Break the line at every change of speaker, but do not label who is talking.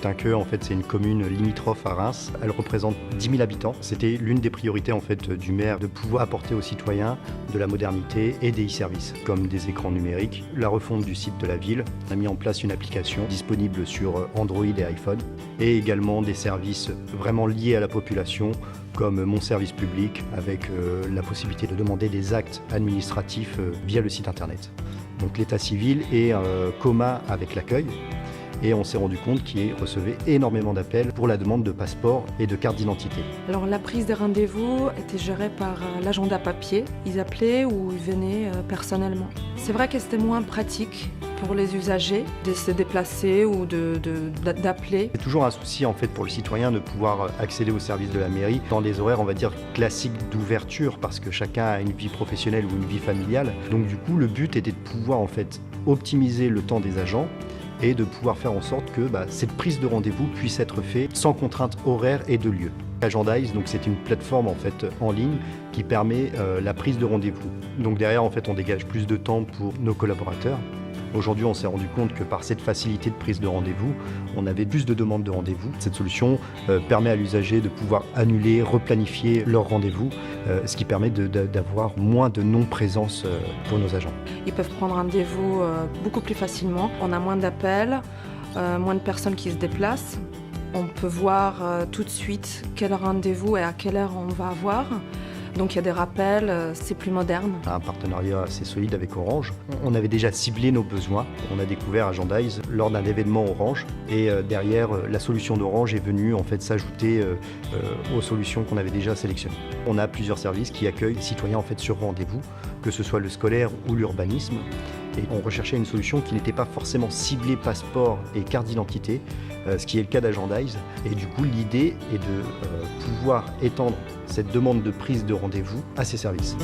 Tinqueux, en fait, c'est une commune limitrophe à Reims. Elle représente 10 000 habitants. C'était l'une des priorités en fait, du maire de pouvoir apporter aux citoyens de la modernité et des e-services, comme des écrans numériques. La refonte du site de la ville. On a mis en place une application disponible sur Android et iPhone, et également des services vraiment liés à la population, comme Mon Service Public, avec la possibilité de demander des actes administratifs via le site internet. Donc l'état civil est commun avec l'accueil, et on s'est rendu compte qu'il recevait énormément d'appels pour la demande de passeport et de carte d'identité.
Alors la prise de rendez-vous était gérée par l'agenda papier. Ils appelaient ou ils venaient personnellement. C'est vrai que c'était moins pratique pour les usagers de se déplacer ou d'appeler.
C'est toujours un souci en fait pour le citoyen de pouvoir accéder aux services de la mairie dans des horaires on va dire classiques d'ouverture, parce que chacun a une vie professionnelle ou une vie familiale. Donc du coup le but était de pouvoir en fait optimiser le temps des agents et de pouvoir faire en sorte que cette prise de rendez-vous puisse être faite sans contrainte horaire et de lieu. Agendize, donc c'est une plateforme en fait en ligne qui permet la prise de rendez-vous. Donc derrière en fait on dégage plus de temps pour nos collaborateurs. Aujourd'hui, on s'est rendu compte que par cette facilité de prise de rendez-vous, on avait plus de demandes de rendez-vous. Cette solution permet à l'usager de pouvoir annuler, replanifier leur rendez-vous, ce qui permet d'avoir moins de non-présence pour nos agents.
Ils peuvent prendre rendez-vous beaucoup plus facilement. On a moins d'appels, moins de personnes qui se déplacent. On peut voir tout de suite quel rendez-vous et à quelle heure on va avoir. Donc il y a des rappels, c'est plus moderne.
On a un partenariat assez solide avec Orange. On avait déjà ciblé nos besoins. On a découvert Agendize lors d'un événement Orange. Et derrière, la solution d'Orange est venue en fait s'ajouter aux solutions qu'on avait déjà sélectionnées. On a plusieurs services qui accueillent les citoyens en fait sur rendez-vous, que ce soit le scolaire ou l'urbanisme. Et on recherchait une solution qui n'était pas forcément ciblée passeport et carte d'identité, ce qui est le cas d'Agendize. Et du coup, l'idée est de pouvoir étendre cette demande de prise de rendez-vous à ces services.